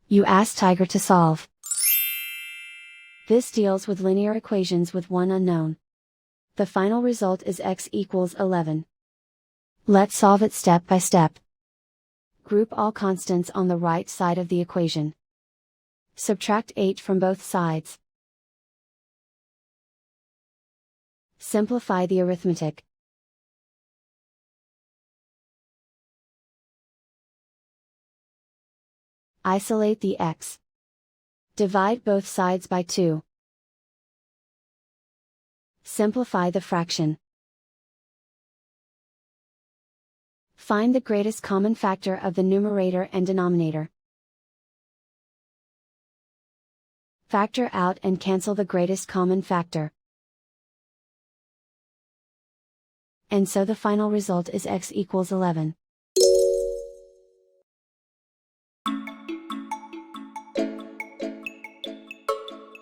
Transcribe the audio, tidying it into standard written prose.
You ask Tiger to solve. This deals with linear equations with one unknown. The final result is x equals 11. Let's solve it step by step. Group all constants on the right side of the equation. Subtract 8 from both sides. Simplify the arithmetic. Isolate the x. Divide both sides by 2. Simplify the fraction. Find the greatest common factor of the numerator and denominator. Factor out and cancel the greatest common factor. And so the final result is x equals 11.